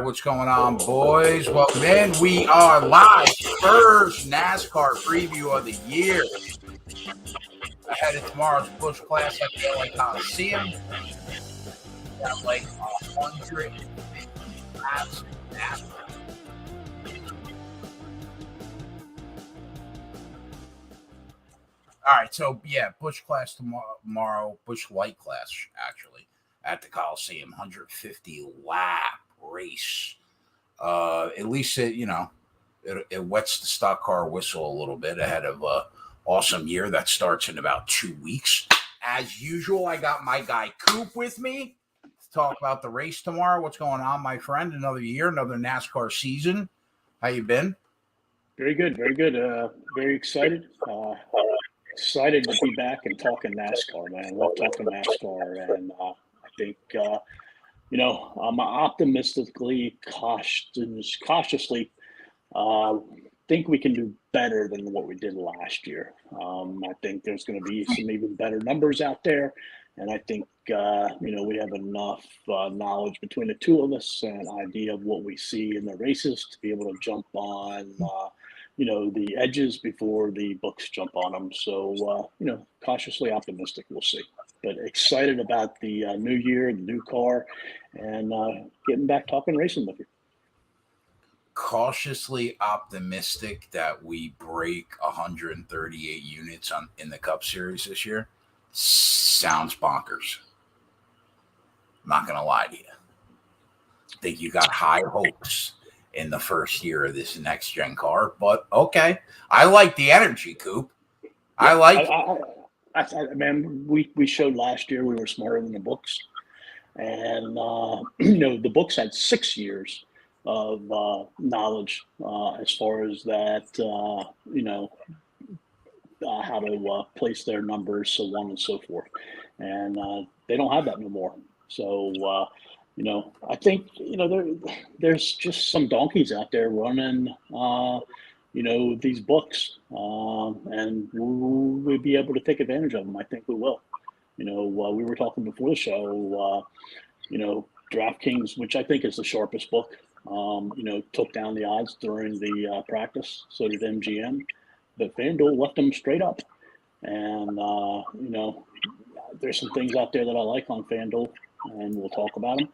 what's going on, boys? Welcome in. We are live. First NASCAR preview of the year. Ahead of tomorrow's Busch Class at the LA Coliseum. Got like 100 laps in NASCAR. All right, so yeah, Busch Class tomorrow, Busch Light Class actually at the Coliseum, 150 lap race. At least it wets the stock car whistle a little bit ahead of a awesome year that starts in about 2 weeks. As usual, I got my guy Coop with me to talk about the race tomorrow. What's going on, my friend? Another year, another NASCAR season. How you been? Very good, very good. Very excited. Excited to be back and talking NASCAR, man. Love talking NASCAR, and I think I'm optimistically cautiously think we can do better than what we did last year. I think there's going to be some even better numbers out there, and I think we have enough knowledge between the two of us and idea of what we see in the races to be able to jump on the edges before the books jump on them. So, cautiously optimistic, we'll see. But excited about the new year, the new car, and getting back talking racing with you. Cautiously optimistic that we break 138 units in the Cup Series this year. Sounds bonkers. I'm not going to lie to you. I think you got high hopes in the first year of this next gen car, but okay. I like the energy, Coop. I man, we showed last year we were smarter than the books, and the books had 6 years of knowledge as far as that, how to place their numbers, so on and so forth, and they don't have that no more. So. I think there's just some donkeys out there running, these books, and we'll be able to take advantage of them. I think we will. We were talking before the show. DraftKings, which I think is the sharpest book, took down the odds during the practice. So did MGM, but FanDuel left them straight up. And there's some things out there that I like on FanDuel, and we'll talk about them.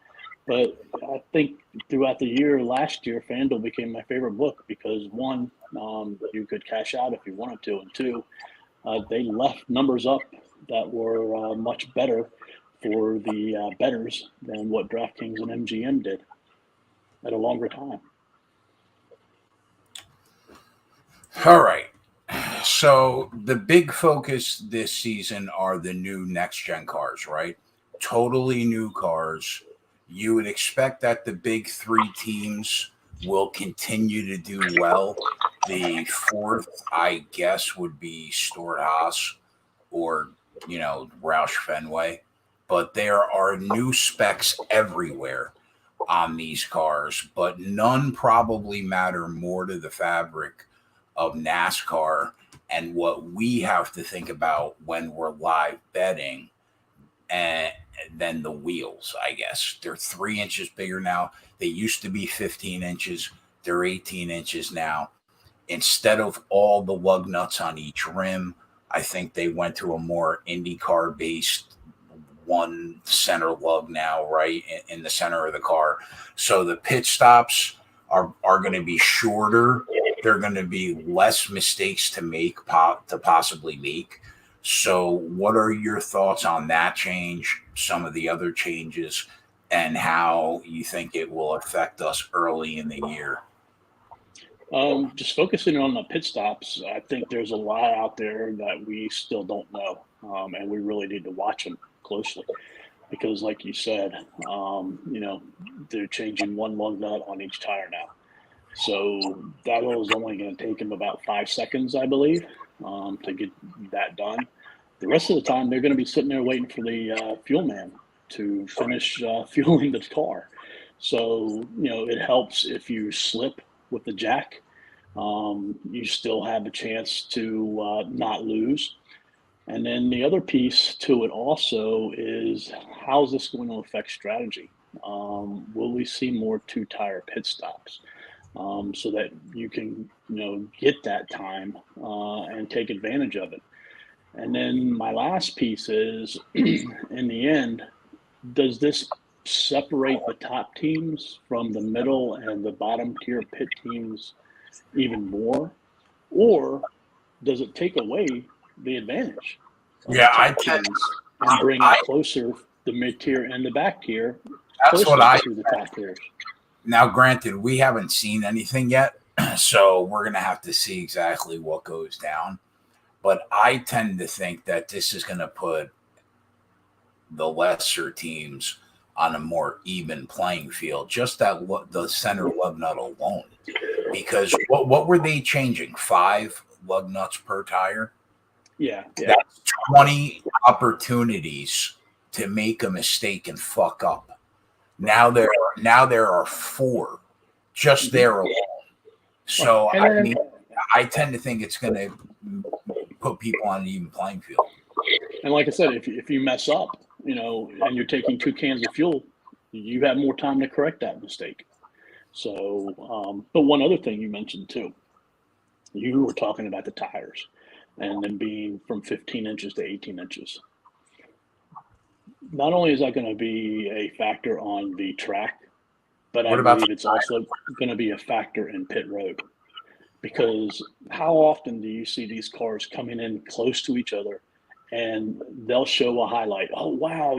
But I think throughout the year, last year, FanDuel became my favorite book because, one, you could cash out if you wanted to, and two, they left numbers up that were much better for the bettors than what DraftKings and MGM did at a longer time. All right. So the big focus this season are the new next-gen cars, right? Totally new cars. You would expect that the big three teams will continue to do well. The fourth, I guess, would be Stewart-Haas or, Roush Fenway. But there are new specs everywhere on these cars, but none probably matter more to the fabric of NASCAR and what we have to think about when we're live betting than the wheels, I guess. They're 3 inches bigger now. They used to be 15 inches. They're 18 inches now. Instead of all the lug nuts on each rim, I think they went to a more IndyCar-based one center lug now, right, in the center of the car. So the pit stops are going to be shorter. They're going to be less mistakes to possibly make. So what are your thoughts on that change, some of the other changes, and how you think it will affect us early in the year? Just focusing on the pit stops, I think there's a lot out there that we still don't know, and we really need to watch them closely because, like you said, they're changing one lug nut on each tire now. So that was only going to take them about 5 seconds, I believe, to get that done. The rest of the time, they're going to be sitting there waiting for the fuel man to finish fueling the car. So, it helps if you slip with the jack. You still have a chance to not lose. And then the other piece to it also is how's this going to affect strategy? Will we see more 2-tire pit stops so that you can, get that time and take advantage of it? And then my last piece is, in the end, does this separate the top teams from the middle and the bottom tier pit teams even more? Or does it take away the advantage of the top teams and bring it closer, the mid tier and the back tier, closer to the top tiers? Now, granted, we haven't seen anything yet, so we're going to have to see exactly what goes down. But I tend to think that this is going to put the lesser teams on a more even playing field, just that the center lug nut alone. Because what were they changing? 5 lug nuts per tire? Yeah. That's 20 opportunities to make a mistake and fuck up. Now there are 4 just there alone. So I tend to think it's going to put people on an even playing field. And like I said, if you mess up, and you're taking 2 cans of fuel, you have more time to correct that mistake. So, but one other thing you mentioned too, you were talking about the tires and them being from 15 inches to 18 inches. Not only is that going to be a factor on the track, but I believe it's also going to be a factor in pit road. Because how often do you see these cars coming in close to each other and they'll show a highlight? Oh, wow,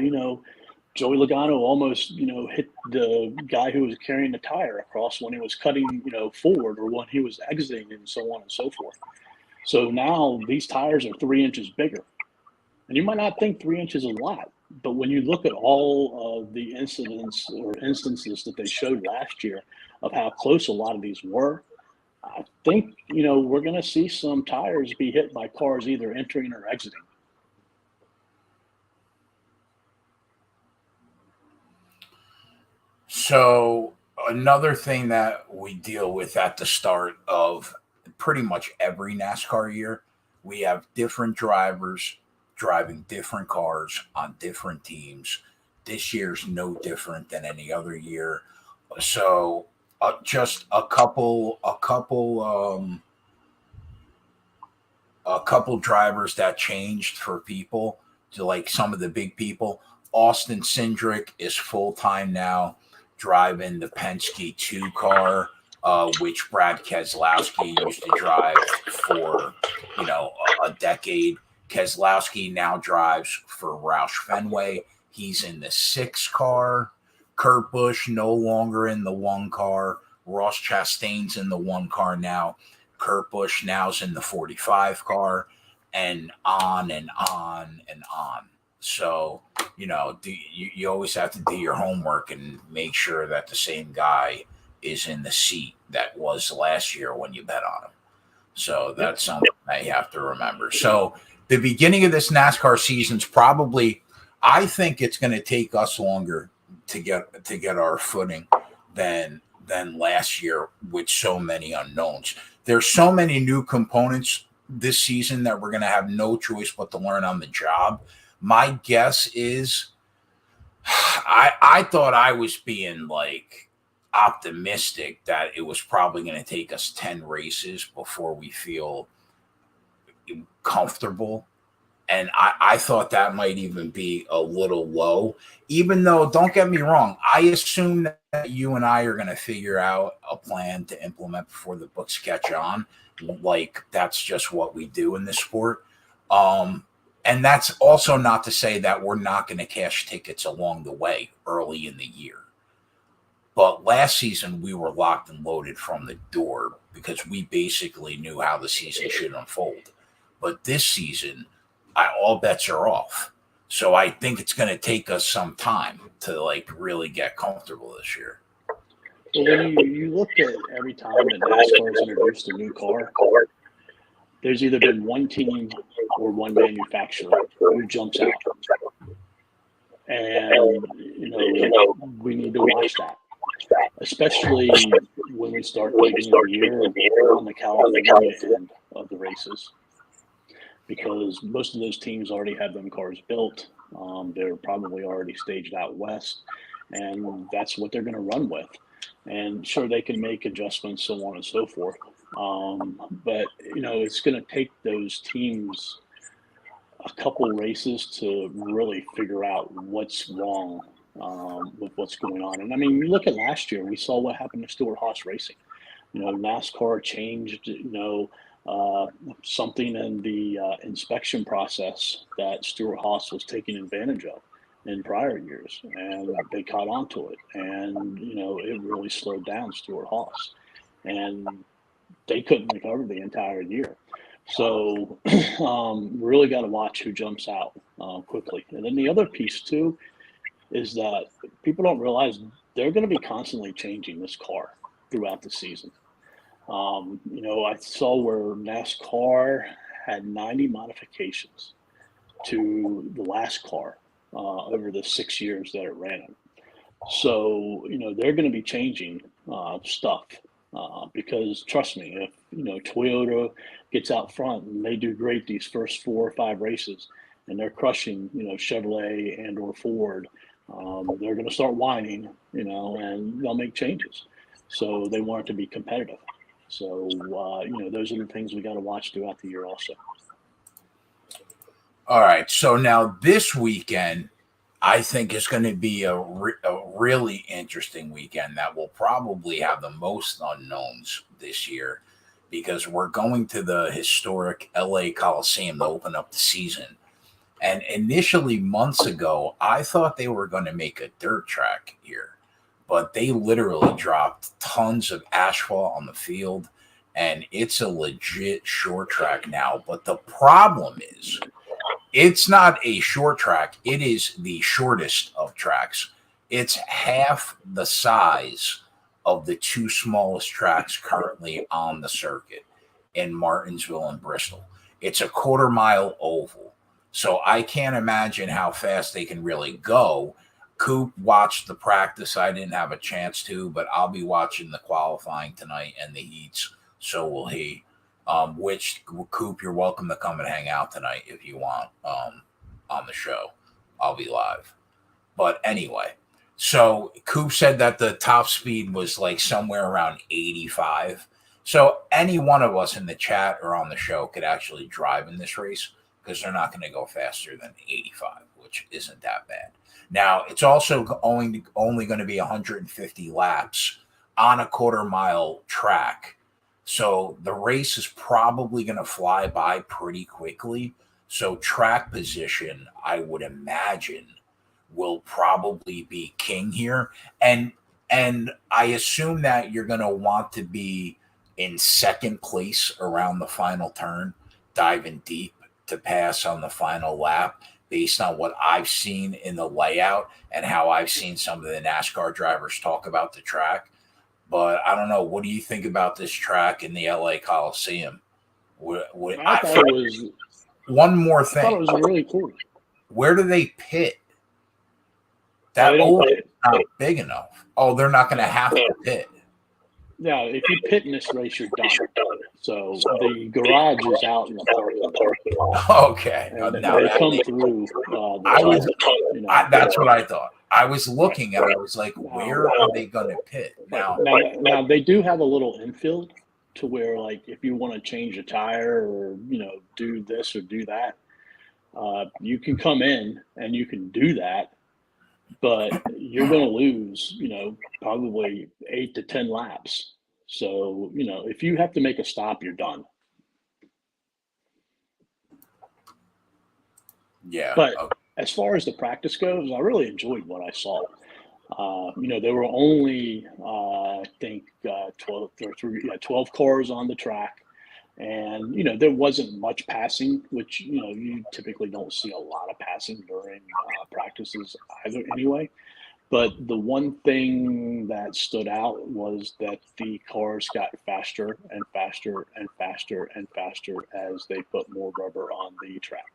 Joey Logano almost, hit the guy who was carrying the tire across when he was cutting, forward, or when he was exiting, and so on and so forth. So now these tires are 3 inches bigger. And you might not think 3 inches is a lot, but when you look at all of the incidents or instances that they showed last year of how close a lot of these were, I think, we're going to see some tires be hit by cars either entering or exiting. So another thing that we deal with at the start of pretty much every NASCAR year, we have different drivers driving different cars on different teams. This year's no different than any other year. So just a couple drivers that changed for people, to like some of the big people. Austin Cindric is full time now, driving the Penske 2 car, which Brad Keselowski used to drive for a decade. Keselowski now drives for Roush Fenway. He's in the 6 car. Kurt Busch no longer in the 1 car. Ross Chastain's in the 1 car now. Kurt Busch now's in the 45 car, and on and on and on. So, you always have to do your homework and make sure that the same guy is in the seat that was last year when you bet on him. So that's something that you have to remember. So the beginning of this NASCAR season's probably, I think it's going to take us longer to get our footing than last year with so many unknowns. There's so many new components this season that we're going to have no choice but to learn on the job. My guess is, I thought I was being optimistic that it was probably going to take us 10 races before we feel comfortable. And I thought that might even be a little low, even though, don't get me wrong, I assume that you and I are going to figure out a plan to implement before the books catch on. That's just what we do in this sport. And that's also not to say that we're not going to cash tickets along the way early in the year. But last season, we were locked and loaded from the door because we basically knew how the season should unfold. But this season, all bets are off. So I think it's going to take us some time to really get comfortable this year. Well, when you look at every time that NASCAR has introduced a new car, there's either been one team or one manufacturer who jumps out. And, we need to watch that, especially when we start getting the year on the California end of the races. Because most of those teams already have them cars built. They're probably already staged out west. and that's what they're going to run with. And sure, they can make adjustments, so on and so forth. But it's going to take those teams a couple races to really figure out what's wrong with what's going on. And I mean, you look at last year, we saw what happened to Stewart Haas Racing. NASCAR changed, something in the inspection process that Stewart Haas was taking advantage of in prior years, and they caught on to it. And, it really slowed down Stewart Haas. And they couldn't recover the entire year. So really got to watch who jumps out quickly. And then the other piece, too, is that people don't realize they're going to be constantly changing this car throughout the season. I saw where NASCAR had 90 modifications to the last car over the 6 years that it ran. So, they're going to be changing stuff because trust me, if, Toyota gets out front and they do great these first 4 or 5 races and they're crushing, Chevrolet and or Ford, they're going to start whining, and they'll make changes. So they want it to be competitive. So, those are the things we got to watch throughout the year also. All right. So now this weekend, I think is going to be a really interesting weekend that will probably have the most unknowns this year because we're going to the historic LA Coliseum to open up the season. And initially, months ago, I thought they were going to make a dirt track here, but they literally dropped tons of asphalt on the field, and it's a legit short track now. But the problem is, it's not a short track. It is the shortest of tracks. It's half the size of the 2 smallest tracks currently on the circuit in Martinsville and Bristol. It's a 1/4-mile oval. So I can't imagine how fast they can really go. Coop watched the practice. I didn't have a chance to, but I'll be watching the qualifying tonight and the heats. So will he. Which Coop, you're welcome to come and hang out tonight if you want on the show. I'll be live. But anyway, so Coop said that the top speed was like somewhere around 85. So any one of us in the chat or on the show could actually drive in this race because they're not going to go faster than 85, which isn't that bad. Now, it's also only going to be 150 laps on a 1/4-mile track. So the race is probably going to fly by pretty quickly. So track position, I would imagine, will probably be king here. And I assume that you're going to want to be in second place around the final turn, diving deep to pass on the final lap based on what I've seen in the layout and how I've seen some of the NASCAR drivers talk about the track. But I don't know. What do you think about this track in the LA Coliseum? I thought it was one more thing. I thought it was really cool. Where do they pit? That oval is not big enough. Oh, they're not going to have to pit. Yeah, if you pit in this race, you're done. So the garage is out in the parking lot. Okay. Now they come through. That's what I thought. I was looking and I was like, where are they going to pit? Now they do have a little infield to where, like, if you want to change a tire or, do this or do that, you can come in and you can do that. But you're going to lose, probably 8 to 10 laps. So, if you have to make a stop, you're done. Yeah. But as far as the practice goes, I really enjoyed what I saw. There were only, I think, 12 cars on the track. And, there wasn't much passing, which, you typically don't see a lot of passing during practices either anyway. But the one thing that stood out was that the cars got faster and faster and faster and faster as they put more rubber on the track.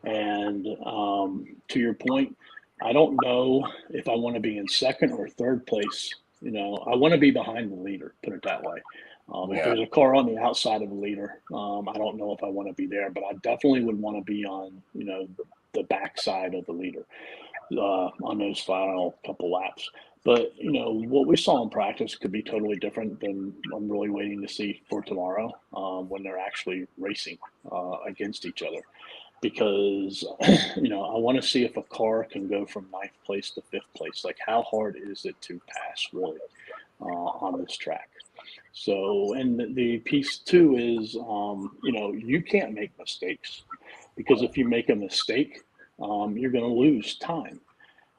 And to your point, I don't know if I want to be in second or third place. I want to be behind the leader, put it that way. If there's a car on the outside of the leader, I don't know if I want to be there, but I definitely would want to be on, the backside of the leader. on those final couple laps. But what we saw in practice could be totally different than I'm really waiting to see for tomorrow when they're actually racing against each other. Because I want to see if a car can go from ninth place to fifth place. Like, how hard is it to pass really on this track? So, and the piece too is, you can't make mistakes, because if you make a mistake, you're going to lose time.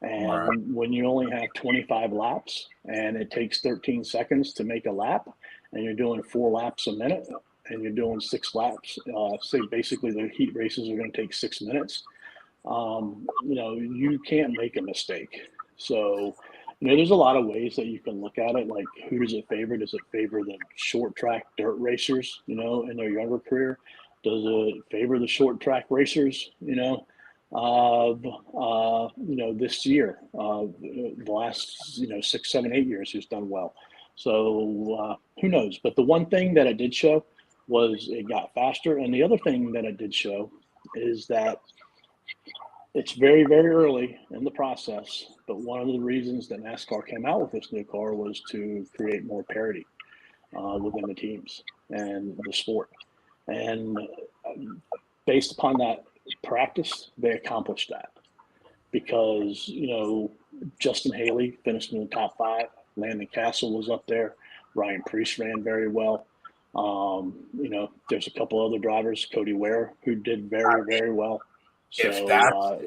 Right. And when you only have 25 laps and it takes 13 seconds to make a lap, and you're doing 4 laps a minute, and you're doing 6 laps, say basically the heat races are going to take 6 minutes, you can't make a mistake. So, there's a lot of ways that you can look at it. Like, who does it favor? Does it favor the short track dirt racers, in their younger career? Does it favor the short track racers, of this year, the last 6, 7, 8 years, who's done well? So who knows? But the one thing that it did show was it got faster, and the other thing that it did show is that it's very, very early in the process. But one of the reasons that NASCAR came out with this new car was to create more parity within the teams and the sport. And based upon that practice, they accomplished that, because Justin Haley finished in the top 5. Landon Castle was up there. Ryan Preece ran very well. There's a couple other drivers, Cody Ware, who did very, very well. So If that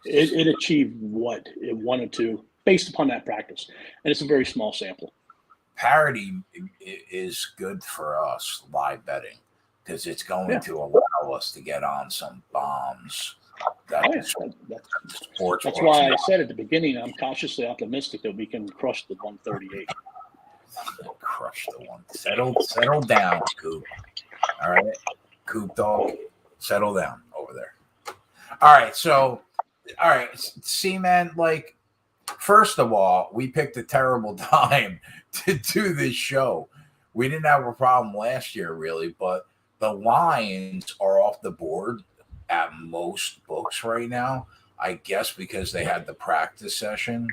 it achieved what it wanted to based upon that practice, and it's a very small sample. parity is good for us live betting, because it's going Yeah. to allow us to get on some bombs. That's sports. That's why I said at the beginning, I'm cautiously optimistic that we can crush the 138. Crush the one. Settle down, Coop. All right, Coop dog, settle down over there. All right, so, all right, see, man, like, first of all, we picked a terrible time to do this show. We didn't have a problem last year, really, but the lines are off the board at most books right now. I guess because they had the practice session.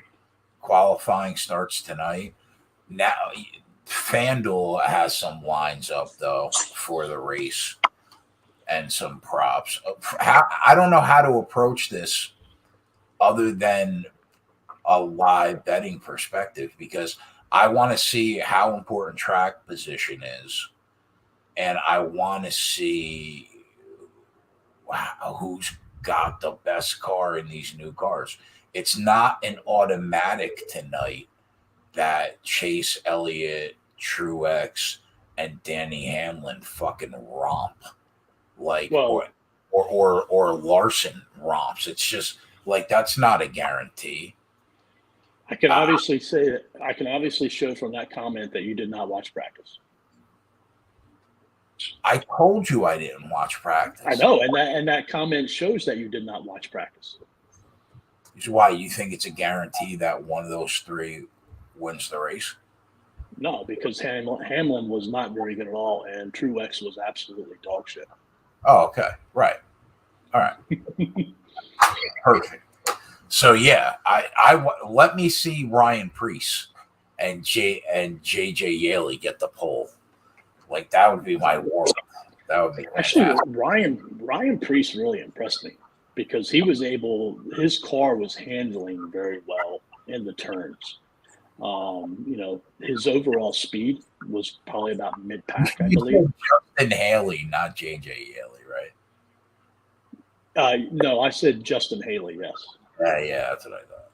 Qualifying starts tonight. Now, FanDuel has some lines up, though, for the race and some props. I don't know how to approach this other than a live betting perspective, because I want to see how important track position is, and I want to see who's got the best car in these new cars. It's not an automatic tonight that Chase Elliott, Truex, and Danny Hamlin fucking romp, like, Well, or Larson romps. It's just like, that's not a guarantee. I can obviously say that I can obviously show from that comment that you did not watch practice. I told you I didn't watch practice. I know, and that comment shows that you did not watch practice. Is why you think it's a guarantee that one of those three wins the race? No, because Hamlin was not very good at all, and Truex was absolutely dog shit. Oh, okay, right, all right, perfect. So yeah, I let me see Ryan Preece and JJ Yaley get the pole. Like, that would be my war. That would be Actually, fantastic. Ryan Preece really impressed me, because his car was handling very well in the turns. His overall speed was probably about mid-pack, I believe. Justin Haley, not JJ Yaley, right? No, I said Justin Haley, yes. Yeah, that's what I thought.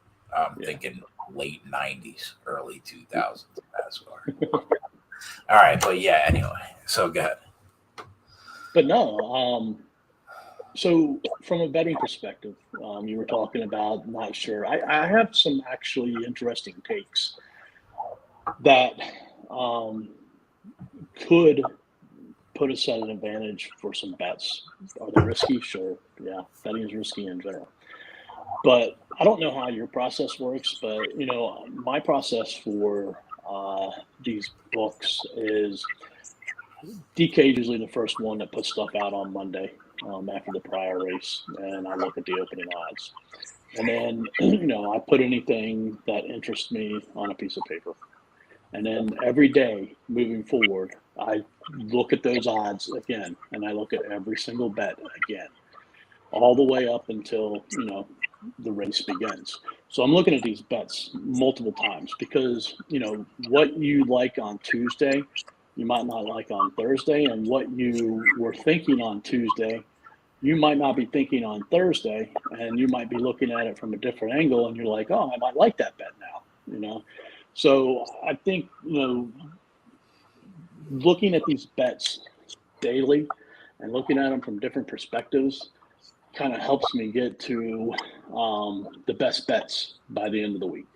I'm thinking late 90s, early 2000s NASCAR. All right, but yeah, anyway, so go ahead. But no, so from a betting perspective, you were talking about not sure. I have some actually interesting takes that could put us at an advantage for some bets. Are they risky? Sure. Yeah, betting is risky in general. But I don't know how your process works, but, my process for these books is DK is usually the first one that puts stuff out on Monday after the prior race, and I look at the opening odds. And then, I put anything that interests me on a piece of paper. And then every day moving forward, I look at those odds again, and I look at every single bet again, all the way up until, the race begins. So I'm looking at these bets multiple times because, what you like on Tuesday, you might not like on Thursday, and what you were thinking on Tuesday, you might not be thinking on Thursday, and you might be looking at it from a different angle, and you're like, oh, I might like that bet now. So I think, looking at these bets daily and looking at them from different perspectives kind of helps me get to the best bets by the end of the week.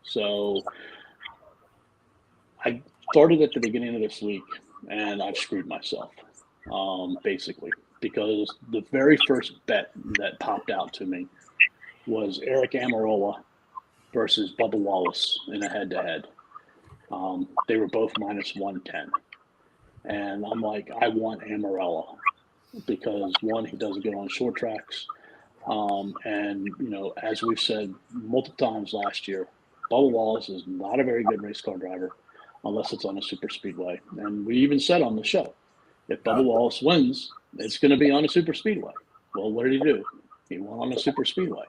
So I started at the beginning of this week, and I've screwed myself, basically, because the very first bet that popped out to me was Eric Amarola versus Bubba Wallace in a head-to-head. They were both minus 110. And I'm like, I want Amarola because, one, he doesn't get on short tracks. And, as we've said multiple times last year, Bubba Wallace is not a very good race car driver unless it's on a super speedway. And we even said on the show, if Bubba Wallace wins, it's going to be on a super speedway. Well, what did he do? He won on a super speedway.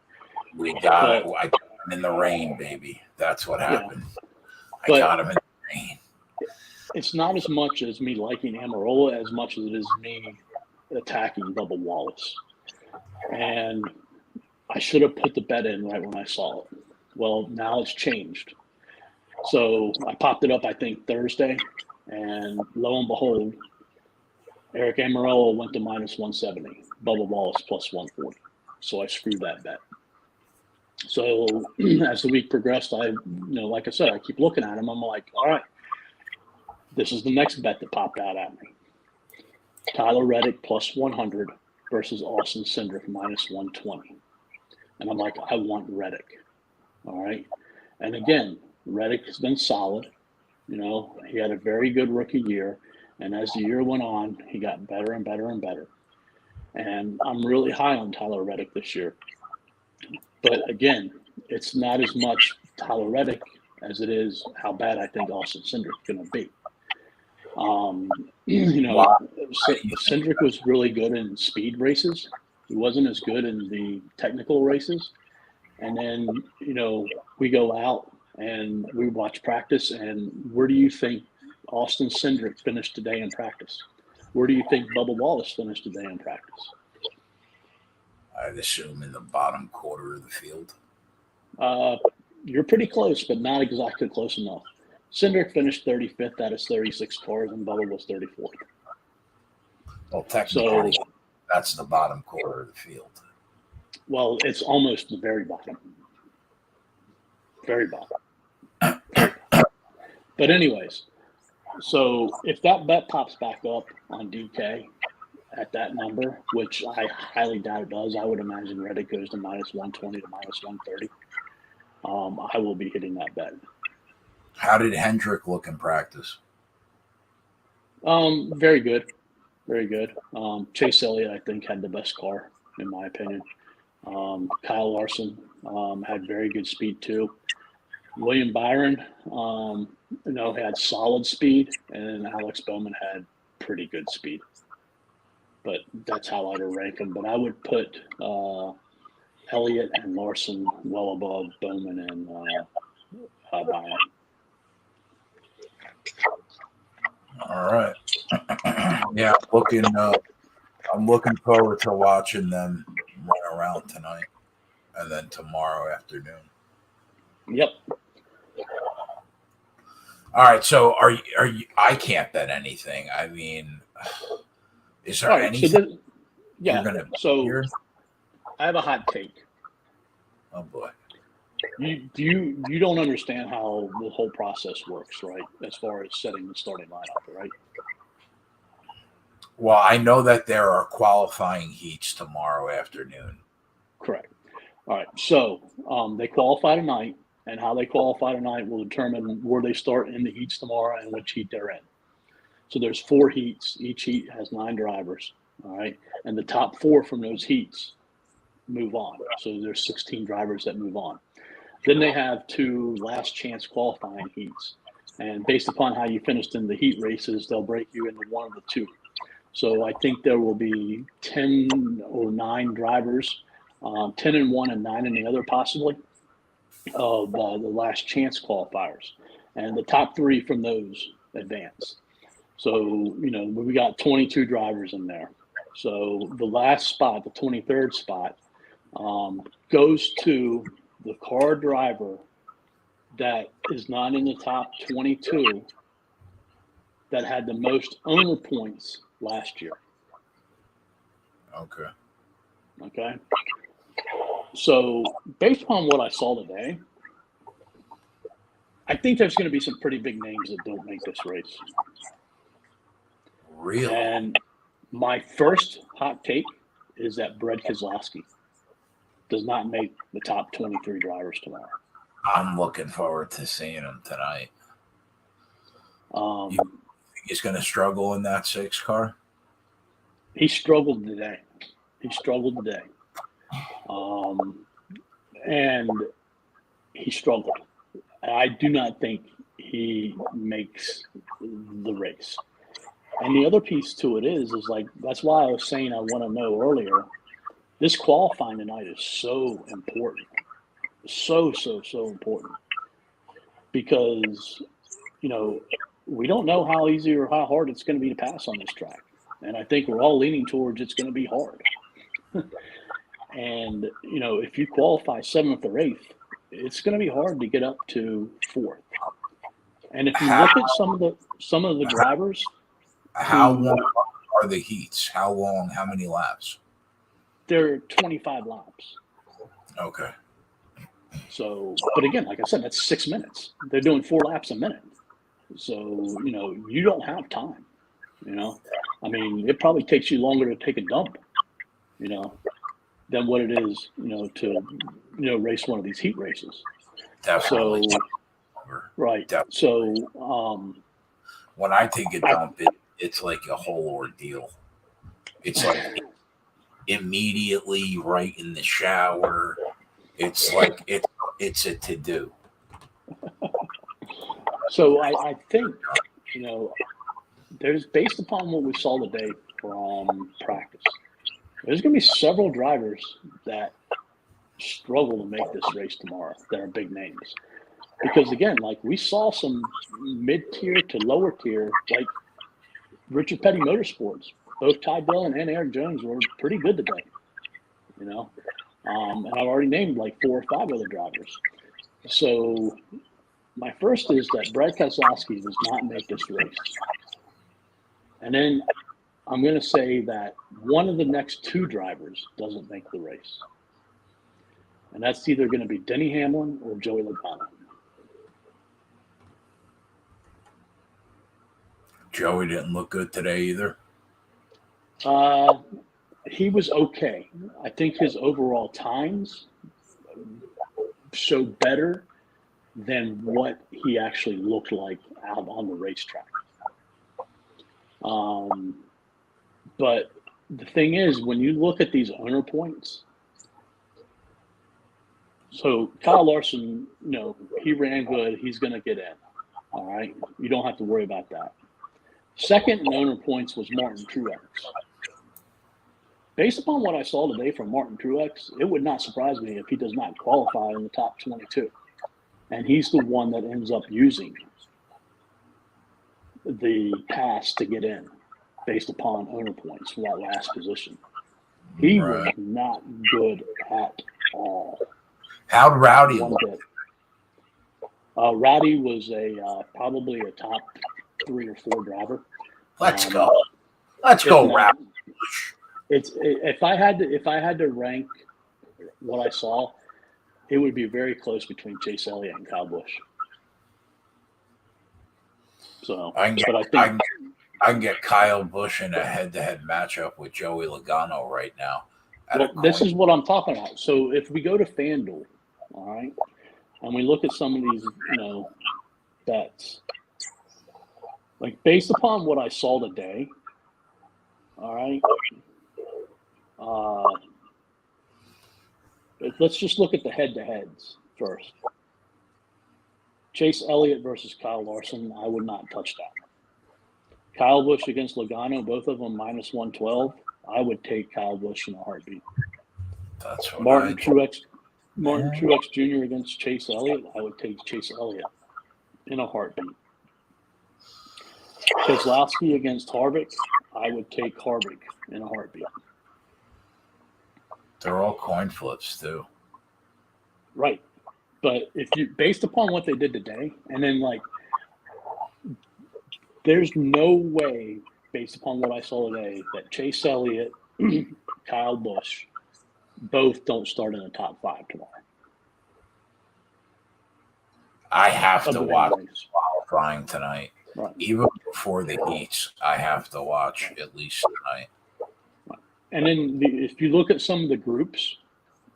We got it. I got him in the rain, baby. That's what happened. I got him in the rain. It's not as much as me liking Amarola as much as it is me attacking Bubba Wallace. And I should have put the bet in right when I saw it. Well, now it's changed. So I popped it up, I think, Thursday. And lo and behold, Eric Amarola went to minus 170. Bubba Wallace plus 140. So I screwed that bet. So as the week progressed, like I said, I keep looking at him. I'm like, all right, this is the next bet that popped out at me. Tyler Reddick plus 100 versus Austin Cindric minus 120. And I'm like, I want Reddick. All right. And again, Reddick has been solid. He had a very good rookie year. And as the year went on, he got better and better and better. And I'm really high on Tyler Reddick this year. But again, it's not as much Tyler Reddick as it is how bad I think Austin Cindric is going to be. Cindric was really good in speed races. He wasn't as good in the technical races. And then, we go out and we watch practice. And where do you think Austin Cindric finished today in practice? Where do you think Bubba Wallace finished today in practice? I'd assume in the bottom quarter of the field. You're pretty close, but not exactly close enough. Cindric finished 35th out of 36 cars, and Bubba was 34th. Well, technically, that's the bottom quarter of the field. Well, it's almost the very bottom. Very bottom. But anyways, so if that bet pops back up on DK at that number, which I highly doubt it does, I would imagine Reddick goes to minus 120 to minus 130. I will be hitting that bet. How did Hendrick look in practice? Very good. Very good. Chase Elliott, I think, had the best car, in my opinion. Kyle Larson had very good speed, too. William Byron, had solid speed, and Alex Bowman had pretty good speed. But that's how I'd rank them. But I would put Elliott and Larson well above Bowman and Byron. All right. Yeah, I'm looking forward to watching them run around tonight and then tomorrow afternoon. Yep. All right. So are you? I can't bet anything. I mean, is there anything? So I have a hot take. Oh boy. You don't understand how the whole process works, right? As far as setting the starting lineup, right? Well, I know that there are qualifying heats tomorrow afternoon. Correct. All right. So they qualify tonight, and how they qualify tonight will determine where they start in the heats tomorrow and which heat they're in. So there's 4 heats. Each heat has 9 drivers. All right. And the top 4 from those heats move on. So there's 16 drivers that move on. Then they have 2 last chance qualifying heats. And based upon how you finished in the heat races, they'll break you into one of the 2. So I think there will be 10 or 9 drivers, 10 in one and 9 in the other possibly, of the last chance qualifiers. And the top 3 from those advance. So, we got 22 drivers in there. So the last spot, the 23rd spot, goes to the car driver that is not in the top 22 that had the most owner points last year. Okay. So based on what I saw today, I think there's going to be some pretty big names that don't make this race. Really? And my first hot take is that Brad Keselowski does not make the top 23 drivers tomorrow. I'm looking forward to seeing him tonight. You think he's going to struggle in that 6 car? He struggled today. And he struggled. I do not think he makes the race. And the other piece to it is like, that's why I was saying I want to know earlier, this qualifying tonight is so important. So important. Because, we don't know how easy or how hard it's going to be to pass on this track. And I think we're all leaning towards it's going to be hard. And, if you qualify 7th or 8th, it's going to be hard to get up to 4th. And if you look at some of the drivers, how long are the heats? How long? How many laps? They're 25 laps. Okay. So, but again, like I said, that's 6 minutes. They're doing 4 laps a minute. So, you don't have time. I mean, it probably takes you longer to take a dump, than what it is, to, race one of these heat races. Definitely. So, right. Definitely. So, when I take a dump, it's like a whole ordeal. It's like immediately right in the shower. It's like it's a to-do. So I think, there's, based upon what we saw today from practice, there's going to be several drivers that struggle to make this race tomorrow that are big names. Because, again, like we saw some mid-tier to lower tier, like Richard Petty Motorsports. Both Ty Dillon and Eric Jones were pretty good today, and I've already named like 4 or 5 other drivers. So my first is that Brad Keselowski does not make this race. And then I'm going to say that one of the next 2 drivers doesn't make the race. And that's either going to be Denny Hamlin or Joey Logano. Joey didn't look good today either. He was okay. I think his overall times show better than what he actually looked like out on the racetrack. But the thing is, when you look at these owner points, so Kyle Larson, he ran good. He's going to get in. All right. You don't have to worry about that. Second in owner points was Martin Truex. Based upon what I saw today from Martin Truex, it would not surprise me if he does not qualify in the top 22. And he's the one that ends up using the pass to get in based upon owner points for that last position. He was not good at all. How'd Rowdy look? Rowdy was probably a top 3 or 4 driver. Let's go. Let's go, Rowdy. If I had to rank what I saw, it would be very close between Chase Elliott and Kyle Busch. So, I can get Kyle Busch in a head-to-head matchup with Joey Logano right now. Well, this is what I'm talking about. So if we go to FanDuel, all right, and we look at some of these, bets, like based upon what I saw today, all right, let's just look at the head-to-heads first. Chase Elliott versus Kyle Larson, I would not touch that. Kyle Busch against Logano, both of them minus 112. I would take Kyle Busch in a heartbeat. That's what Martin Truex Jr. against Chase Elliott, I would take Chase Elliott in a heartbeat. Keselowski against Harvick, I would take Harvick in a heartbeat. They're all coin flips too. Right. But if you, based upon what they did today, and then like, there's no way, based upon what I saw today, that Chase Elliott, Kyle Busch, both don't start in the top 5 tomorrow. I have to watch qualifying tonight. Right. Even before the heats, I have to watch at least tonight. Right. And then if you look at some of the groups,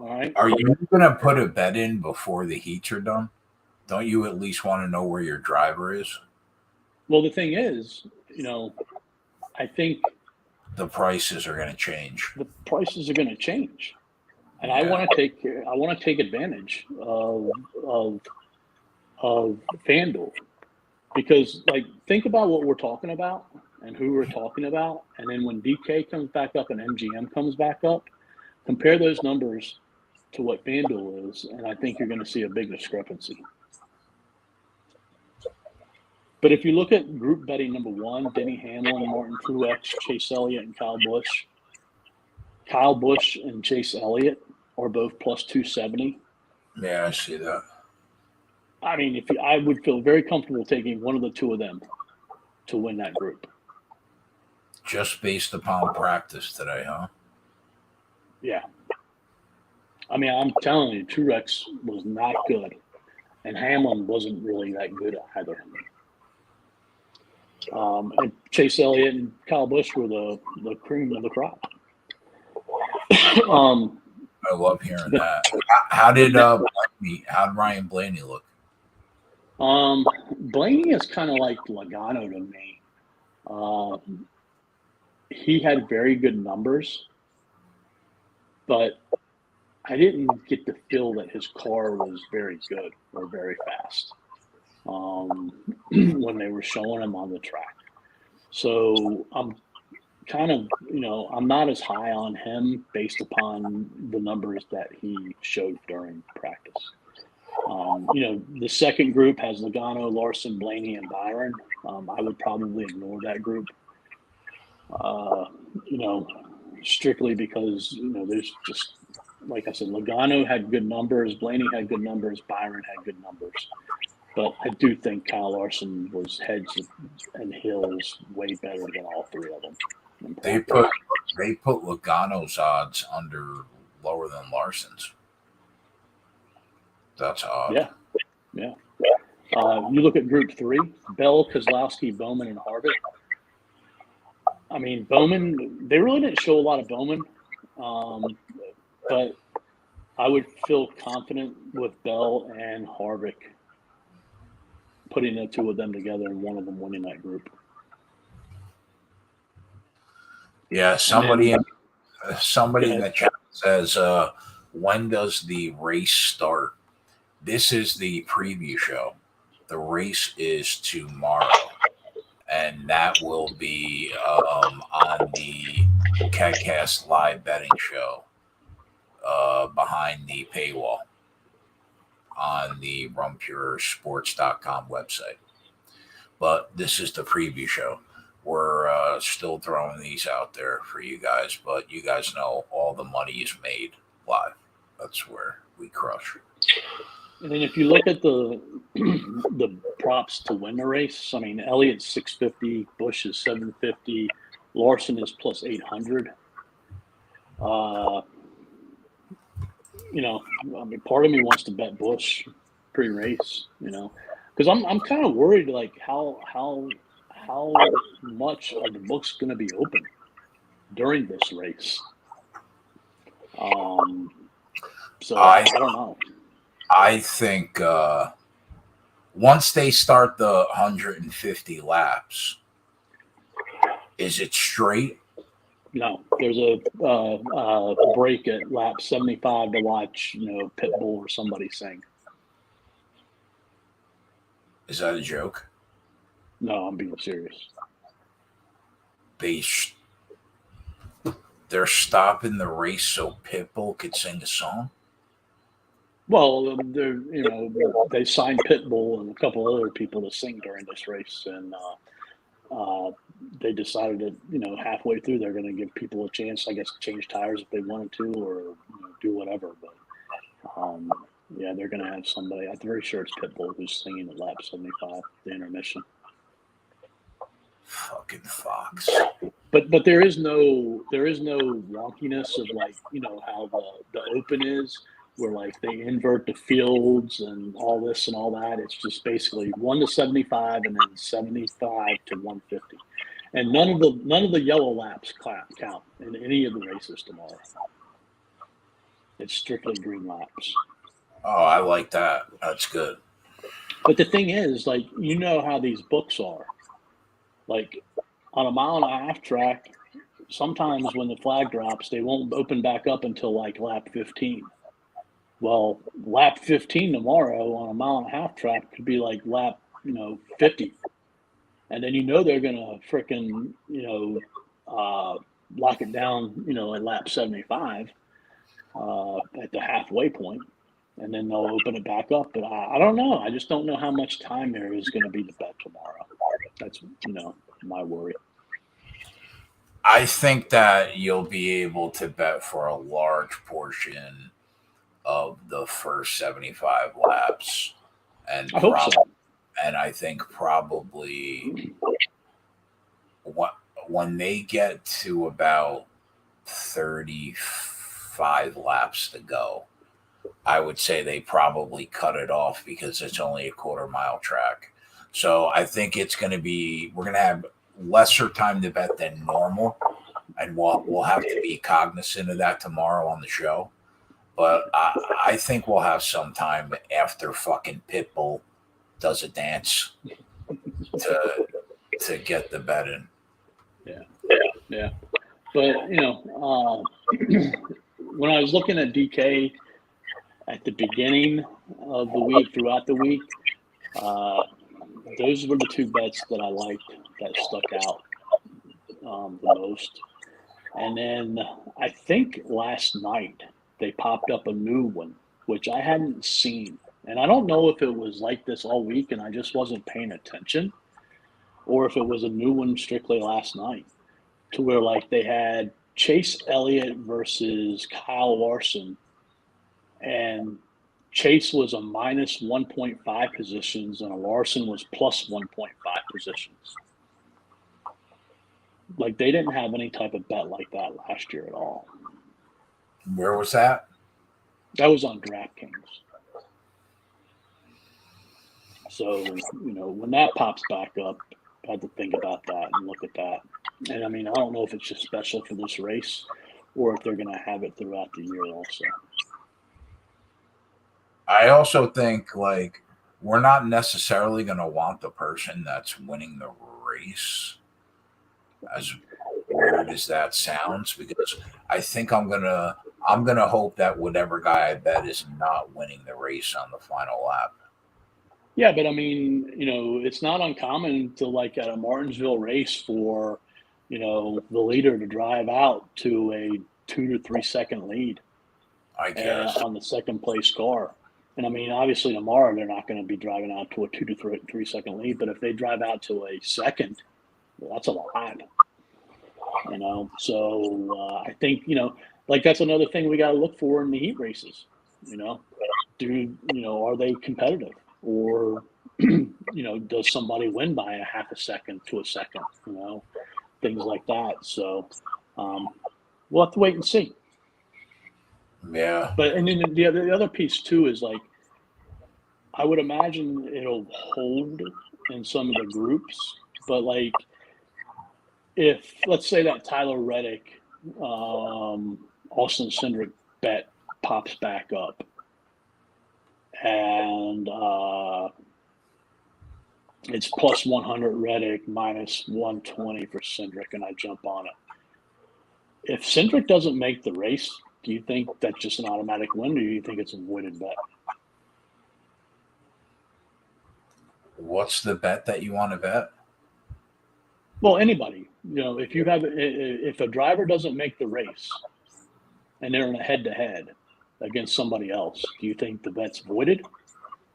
all right. Are you going to put a bet in before the heats are done? Don't you at least want to know where your driver is? Well, the thing is, I think the prices are going to change. The prices are going to change, and I want to take advantage of FanDuel, because like think about what we're talking about and who we're talking about, and then when DK comes back up and MGM comes back up, compare those numbers to what FanDuel is, and I think you're going to see a big discrepancy. But if you look at group betting number 1, Denny Hamlin, Martin Truex, Chase Elliott, and Kyle Busch and Chase Elliott are both plus 270. Yeah, I see that. I mean, I would feel very comfortable taking one of the two of them to win that group. Just based upon practice today, huh? Yeah. I mean, I'm telling you, Truex was not good, and Hamlin wasn't really that good either. And Chase Elliott and Kyle Busch were the cream of the crop. I love hearing that. How did Ryan Blaney look? Blaney is kind of like Logano to me. He had very good numbers, but I didn't get the feel that his car was very good or very fast when they were showing him on the track. So I'm kind of, I'm not as high on him based upon the numbers that he showed during practice. The second group has Logano, Larson, Blaney, and Byron. I would probably ignore that group, strictly because, there's just, like I said, Logano had good numbers, Blaney had good numbers, Byron had good numbers. But I do think Kyle Larson was heads and heels way better than all three of them. They put Logano's odds lower than Larson's. That's odd. Yeah. You look at Group 3: Bell, Keselowski, Bowman, and Harvick. I mean, Bowman. They really didn't show a lot of Bowman, but I would feel confident with Bell and Harvick putting the two of them together and one of them winning that group. Yeah, somebody in the chat says, when does the race start? This is the preview show. The race is tomorrow, and that will be on the Kegcast live betting show behind the paywall on the RunPureSports.com website. But this is the preview show. We're still throwing these out there for you guys, but you guys know all the money is made live. That's where we crush. And then if you look at the props to win the race, I mean, Elliott's 650, Busch is 750, Larson is plus 800. I mean, part of me wants to bet Busch pre-race, because I'm kind of worried, like how much are the books going to be open during this race? So I don't know. I think once they start the 150 laps, is it straight No, there's a break at lap 75 to watch, Pitbull or somebody sing. Is that a joke? No, I'm being serious. They're stopping the race so Pitbull could sing a song. Well, they signed Pitbull and a couple other people to sing during this race, and they decided that halfway through they're going to give people a chance, I guess, to change tires if they wanted to, or do whatever. But yeah, they're going to have somebody. I'm very sure it's Pitbull who's singing at lap 75, the intermission. Fucking Fox. But there is no wonkiness of how the open is, where they invert the fields and all this and all that. It's just basically 1 to 75 and then 75 to 150, and none of the yellow laps count in any of the races tomorrow. It's strictly green laps. Oh, I like that. That's good. But the thing is, how these books are. On a 1.5-mile track, sometimes when the flag drops, they won't open back up until lap 15. Well, lap 15 tomorrow on a 1.5-mile track could be lap 50, and then they're gonna frickin' lock it down at lap 75 at the halfway point, and then they'll open it back up. But I don't know. I just don't know how much time there is going to be to bet tomorrow. That's my worry. I think that you'll be able to bet for a large portion of the first 75 laps, and I hope so. And I think probably when they get to about 35 laps to go, I would say they probably cut it off because it's only a 1/4-mile track. So I think we're going to have lesser time to bet than normal, and we'll have to be cognizant of that tomorrow on the show. But I think we'll have some time after fucking Pitbull does a dance to get the bet in. Yeah. But when I was looking at DK at the beginning of the week, throughout the week, those were the two bets that I liked, that stuck out the most. And then I think last night they popped up a new one, which I hadn't seen. And I don't know if it was like this all week and I just wasn't paying attention, or if it was a new one strictly last night, to where they had Chase Elliott versus Kyle Larson, and Chase was a minus 1.5 positions and a Larson was plus 1.5 positions. They didn't have any type of bet like that last year at all. Where was that? That was on DraftKings. So, when that pops back up, I had to think about that and look at that. And I don't know if it's just special for this race or if they're going to have it throughout the year also. I also think we're not necessarily going to want the person that's winning the race, as weird as that sounds, because I think I'm gonna hope that whatever guy I bet is not winning the race on the final lap. Yeah, but it's not uncommon to at a Martinsville race for the leader to drive out to a 2 to 3 second lead, I guess, on the second place car. And obviously tomorrow they're not going to be driving out to a 2 to 3 second lead, but if they drive out to a second, well, that's a lot. So I think that's another thing we got to look for in the heat races. Are they competitive, or does somebody win by a half a second to a second? Things like that. So we'll have to wait and see. Yeah. But and then the other piece too is I would imagine it'll hold in some of the groups, but if let's say that Tyler Reddick, Austin Cindric bet pops back up, and it's plus 100 Reddick, minus 120 for Cindric, and I jump on it. If Cindric doesn't make the race, do you think that's just an automatic win, or do you think it's a voided bet? What's the bet that you want to bet? Well, anybody, if a driver doesn't make the race and they're in a head-to-head against somebody else, do you think the bet's voided?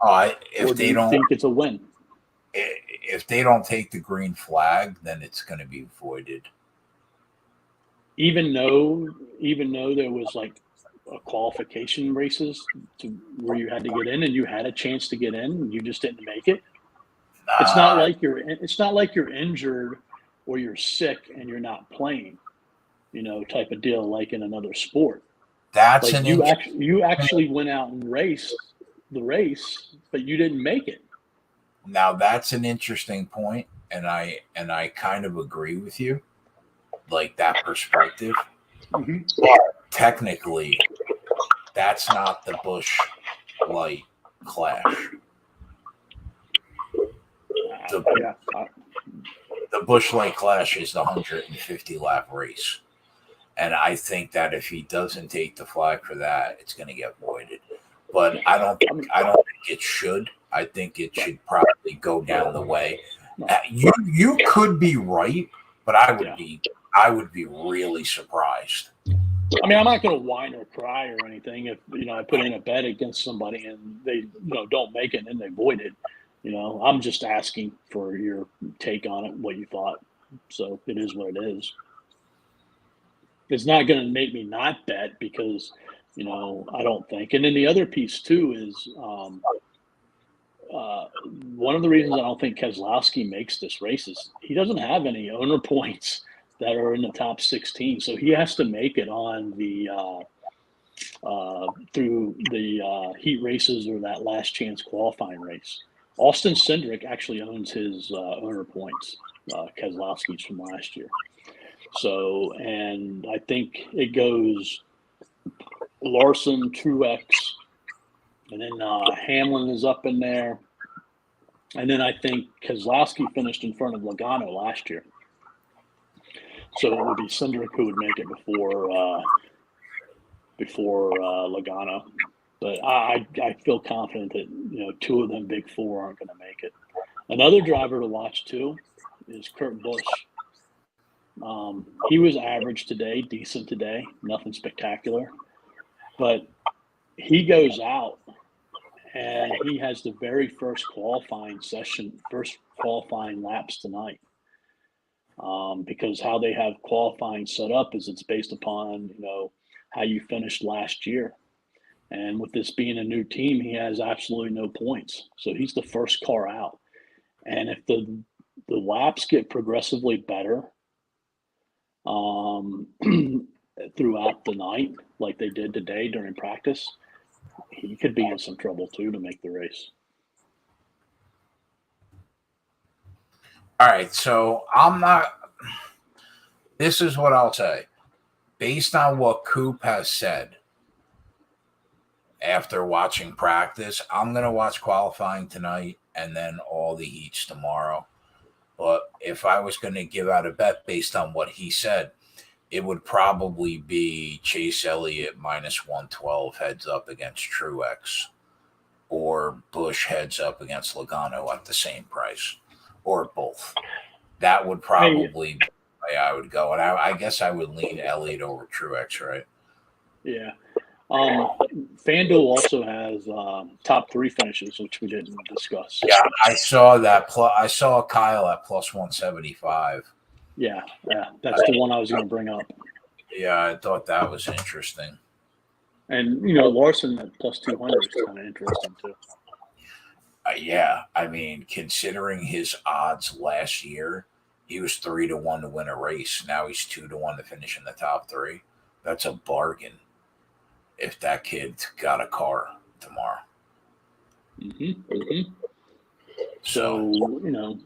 If they don't think it's a win? If they don't take the green flag, then it's going to be voided. Even though there was like a qualification races where you had to get in and you had a chance to get in, and you just didn't make it. It's not like you're injured or you're sick and you're not playing, type of deal like in another sport. That's like you actually went out and raced the race, but you didn't make it. Now that's an interesting point, and I kind of agree with you, like that perspective. Mm-hmm. But technically, that's not the Busch Light Clash. The Busch Light Clash is the 150 lap race, and I think that if he doesn't take the flag for that, it's going to get voided. But I don't think it should. I think it should probably go down the way. You could be right, but I would be really surprised. I mean, I'm not going to whine or cry or anything if I put in a bet against somebody and they don't make it and they void it. I'm just asking for your take on it, what you thought. So it is what it is. It's not going to make me not bet because I don't think. And then the other piece too is one of the reasons I don't think Keselowski makes this race is he doesn't have any owner points that are in the top 16. So he has to make it on the through the heat races or that last chance qualifying race. Austin Cindric actually owns his owner points, Keselowski's from last year. So, and I think it goes Larson, Truex, and then Hamlin is up in there. And then I think Keselowski finished in front of Logano last year. So it would be Cindric who would make it before Logano. But I feel confident that two of them big four aren't going to make it. Another driver to watch too is Kurt Busch. He was average today, decent today, nothing spectacular. But he goes out and he has the very first qualifying laps tonight. Because how they have qualifying set up is it's based upon, how you finished last year. And with this being a new team, he has absolutely no points. So he's the first car out. And if the laps get progressively better throughout the night, like they did today during practice, he could be in some trouble too to make the race. All right, so this is what I'll say. Based on what Coop has said, after watching practice, I'm going to watch qualifying tonight and then all the heats tomorrow. But if I was going to give out a bet based on what he said, it would probably be Chase Elliott minus 112 heads up against Truex, or Busch heads up against Logano at the same price, or both. That would probably be the way I would go. And I guess I would lean Elliott over Truex, right? Yeah. FanDuel also has top 3 finishes, which we didn't discuss. Yeah, I saw that. I saw Kyle at plus 175. Yeah, that's the one I was going to bring up. Yeah, I thought that was interesting. And Larson at plus 200 is kind of interesting too. Yeah, I mean, considering his odds last year, he was 3-1 to win a race. Now he's 2-1 to finish in the top 3. That's a bargain. If that kid got a car tomorrow. So,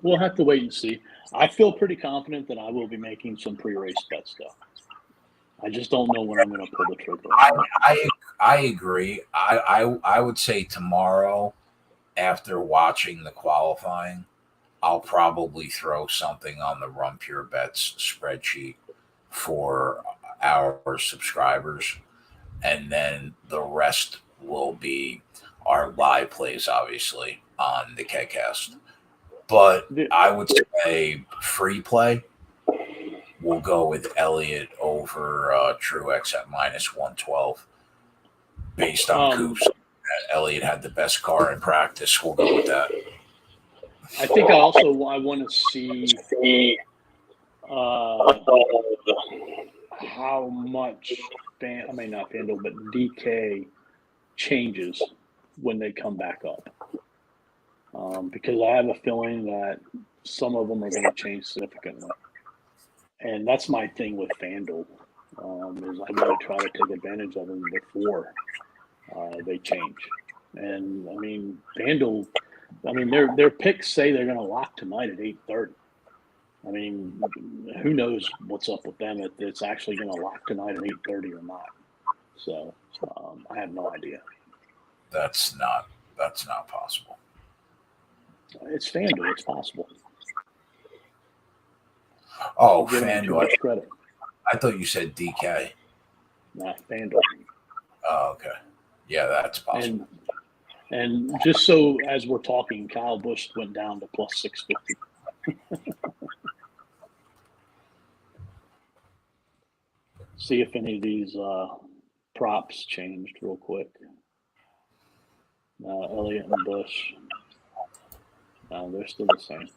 we'll have to wait and see. I feel pretty confident that I will be making some pre-race bets, though. I just don't know when I'm going to pull the trigger. I agree. I would say tomorrow, after watching the qualifying, I'll probably throw something on the Run Pure Bets spreadsheet for our subscribers, and then the rest will be our live plays, obviously, on the KCast. But I would say free play, we'll go with Elliott over Truex at -112 based on Coops. Elliott had the best car in practice. We'll go with that. I think I want to see how much not FanDuel, but DK changes when they come back up. Because I have a feeling that some of them are going to change significantly. And that's my thing with FanDuel, is I want to try to take advantage of them before they change. And, I mean, FanDuel, their picks say they're going to lock tonight at 8:30. I mean, who knows what's up with them if it's actually going to lock tonight at 8:30 or not. So I have no idea. That's not possible. It's FanDuel. It's possible. Oh, FanDuel. Credit. I thought you said DK. Nah, FanDuel. Oh, okay. Yeah, that's possible. And just so as we're talking, Kyle Busch went down to +650. See if any of these props changed real quick. Elliott and Busch. No, they're still the same.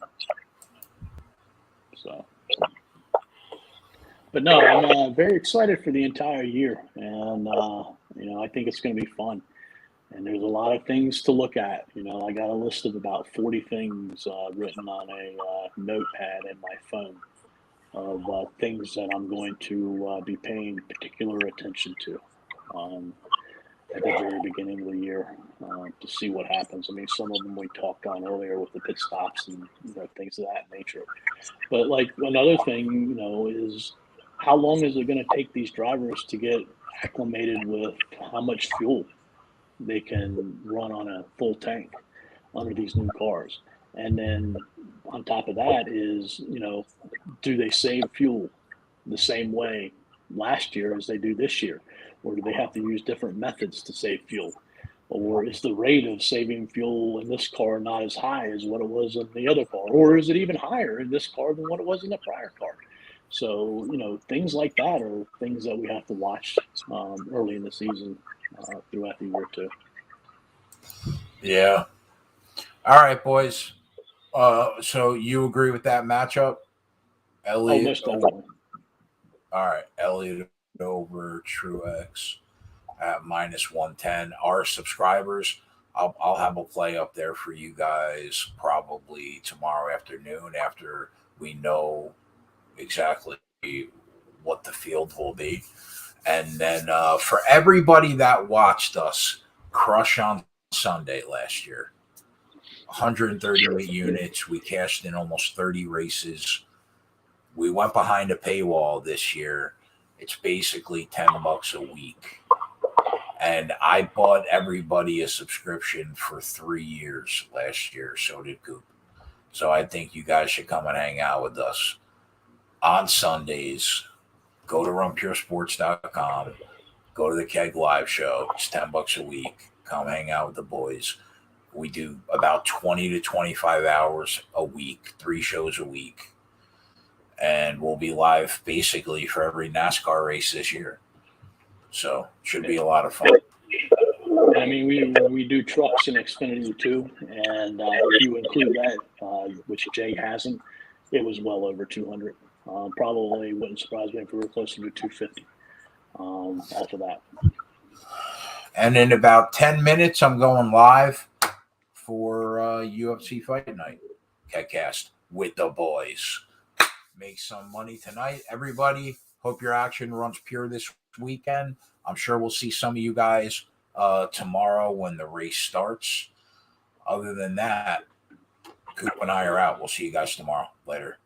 So, but no, I'm very excited for the entire year, and I think it's going to be fun. And there's a lot of things to look at. I got a list of about 40 things written on a notepad in my phone of things that I'm going to be paying particular attention to at the very beginning of the year to see what happens. I mean, some of them we talked on earlier with the pit stops and things of that nature. But like another thing, is how long is it going to take these drivers to get acclimated with how much fuel they can run on a full tank under these new cars? And then on top of that is, do they save fuel the same way last year as they do this year? Or do they have to use different methods to save fuel? Or is the rate of saving fuel in this car not as high as what it was in the other car? Or is it even higher in this car than what it was in the prior car? So, things like that are things that we have to watch early in the season throughout the year too. Yeah. All right, boys. So you agree with that matchup? Elliott. All right, Elliott over Truex at -110. Our subscribers, I'll have a play up there for you guys probably tomorrow afternoon after we know exactly what the field will be. And then for everybody that watched us crush on Sunday last year, 138 units. We cashed in almost 30 races. We went behind a paywall this year. It's basically $10 a week. And I bought everybody a subscription for 3 years last year. So did Coop. So I think you guys should come and hang out with us on Sundays. Go to runpuresports.com. Go to the Keg Live show. It's $10 a week. Come hang out with the boys. We do about 20 to 25 hours a week, 3 shows a week. And we'll be live basically for every NASCAR race this year. So it should be a lot of fun. I mean, we do trucks and Xfinity too. And if you include that, which Jay hasn't, it was well over 200. Probably wouldn't surprise me if we were closer to 250 off of that. And in about 10 minutes, I'm going live for UFC Fight Night, Kegcast with the boys. Make some money tonight, everybody. Hope your action runs pure this weekend. I'm sure we'll see some of you guys tomorrow when the race starts. Other than that, Coop and I are out. We'll see you guys tomorrow. Later.